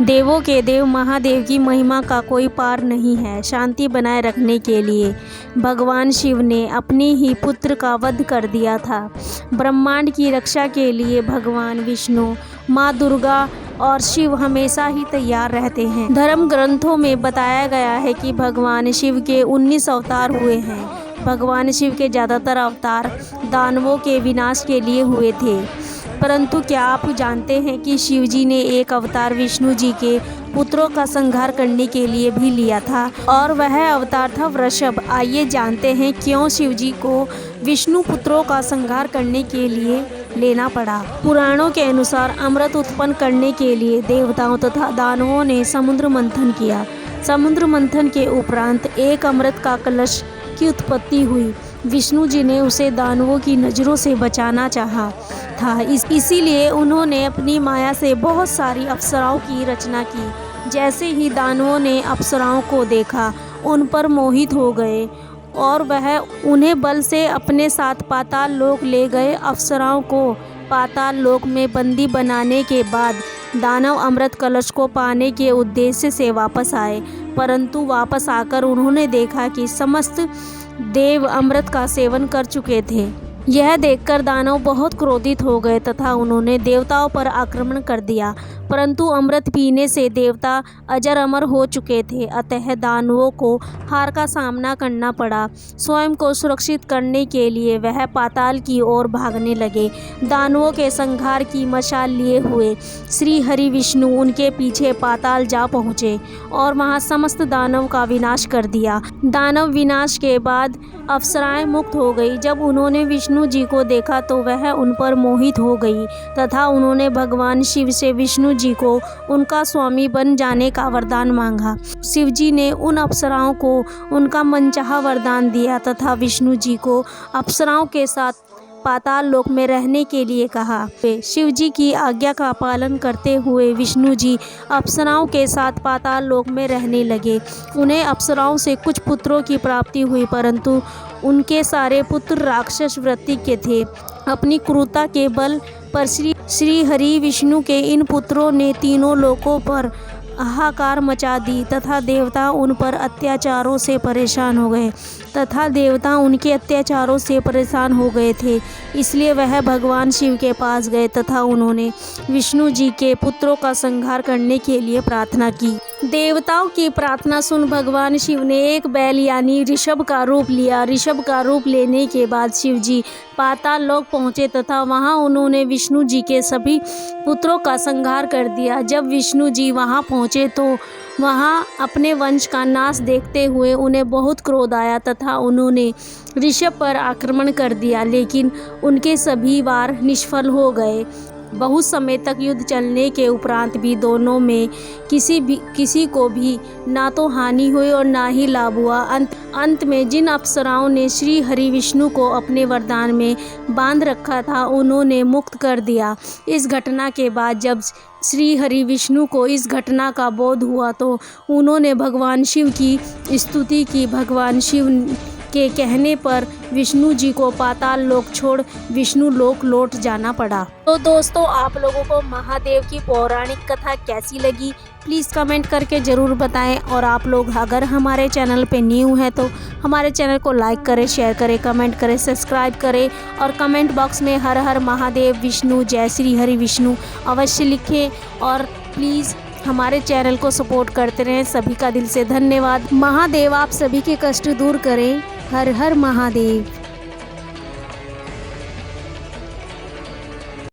देवों के देव महादेव की महिमा का कोई पार नहीं है। शांति बनाए रखने के लिए भगवान शिव ने अपनी ही पुत्र का वध कर दिया था। ब्रह्मांड की रक्षा के लिए भगवान विष्णु, माँ दुर्गा और शिव हमेशा ही तैयार रहते हैं। धर्म ग्रंथों में बताया गया है कि भगवान शिव के 19 अवतार हुए हैं। भगवान शिव के ज़्यादातर अवतार दानवों के विनाश के लिए हुए थे, परंतु क्या आप जानते हैं कि शिव जी ने एक अवतार विष्णु जी के पुत्रों का संहार करने के लिए भी लिया था, और वह अवतार था वृषभ। आइए जानते हैं क्यों शिव जी को विष्णु पुत्रों का संहार करने के लिए लेना पड़ा। पुराणों के अनुसार अमृत उत्पन्न करने के लिए देवताओं तथा दानवों ने समुद्र मंथन किया। समुद्र मंथन के उपरांत एक अमृत का कलश की उत्पत्ति हुई। विष्णु जी ने उसे दानवों की नज़रों से बचाना चाहा था, इसीलिए उन्होंने अपनी माया से बहुत सारी अप्सराओं की रचना की। जैसे ही दानवों ने अप्सराओं को देखा, उन पर मोहित हो गए और वह उन्हें बल से अपने साथ पाताल लोक ले गए। अप्सराओं को पाताल लोक में बंदी बनाने के बाद दानव अमृत कलश को पाने के उद्देश्य से वापस आए, परंतु वापस आकर उन्होंने देखा कि समस्त देव अमृत का सेवन कर चुके थे। यह देखकर दानव बहुत क्रोधित हो गए तथा उन्होंने देवताओं पर आक्रमण कर दिया, परंतु अमृत पीने से देवता अजर अमर हो चुके थे। अतः दानवों को हार का सामना करना पड़ा। स्वयं को सुरक्षित करने के लिए वह पाताल की ओर भागने लगे। दानवों के संहार की मशाल लिए हुए श्री हरि विष्णु उनके पीछे पाताल जा पहुँचे और वहाँ समस्त दानव का विनाश कर दिया। दानव विनाश के बाद अप्सराएं मुक्त हो गई। जब उन्होंने विष्णु जी को देखा तो वह उन पर मोहित हो गई तथा उन्होंने भगवान शिव से विष्णु जी को उनका स्वामी बन जाने का वरदान मांगा। शिव जी ने उन अप्सराओं को उनका मनचाहा वरदान दिया तथा विष्णु जी को अप्सराओं के साथ पाताल लोक में रहने के लिए कहा। शिव जी की आज्ञा का पालन करते हुए विष्णु जी अप्सराओं के साथ पाताल लोक में रहने लगे। उन्हें अप्सराओं से कुछ पुत्रों की प्राप्ति हुई, परंतु उनके सारे पुत्र राक्षस वृत्ति के थे। अपनी क्रूरता के बल पर श्री हरि विष्णु के इन पुत्रों ने तीनों लोकों पर हाहाकार मचा दी तथा देवता उन पर अत्याचारों से परेशान हो गए थे। इसलिए वह भगवान शिव के पास गए तथा उन्होंने विष्णु जी के पुत्रों का संहार करने के लिए प्रार्थना की। देवताओं की प्रार्थना सुन भगवान शिव ने एक बैल यानी ऋषभ का रूप लिया। ऋषभ का रूप लेने के बाद शिव जी पाताल लोक पहुँचे तथा वहाँ उन्होंने विष्णु जी के सभी पुत्रों का संहार कर दिया। जब विष्णु जी वहाँ पहुँचे तो वहाँ अपने वंश का नाश देखते हुए उन्हें बहुत क्रोध आया तथा उन्होंने ऋषभ पर आक्रमण कर दिया, लेकिन उनके सभी वार निष्फल हो गए। बहुत समय तक युद्ध चलने के उपरांत भी दोनों में किसी को भी ना तो हानि हुई और ना ही लाभ हुआ। अंत में जिन अप्सराओं ने श्री हरि विष्णु को अपने वरदान में बांध रखा था, उन्होंने मुक्त कर दिया। इस घटना के बाद जब श्री हरि विष्णु को इस घटना का बोध हुआ तो उन्होंने भगवान शिव की स्तुति की। भगवान शिव के कहने पर विष्णु जी को पाताल लोक छोड़ विष्णु लोक लौट जाना पड़ा। तो दोस्तों, आप लोगों को महादेव की पौराणिक कथा कैसी लगी प्लीज़ कमेंट करके ज़रूर बताएं। और आप लोग अगर हमारे चैनल पे न्यू हैं तो हमारे चैनल को लाइक करें, शेयर करें, कमेंट करें, सब्सक्राइब करें और कमेंट बॉक्स में हर हर महादेव विष्णु, जय श्री हरि विष्णु अवश्य लिखें और प्लीज़ हमारे चैनल को सपोर्ट करते रहें। सभी का दिल से धन्यवाद। महादेव आप सभी के कष्ट दूर करें। हर हर महादेव।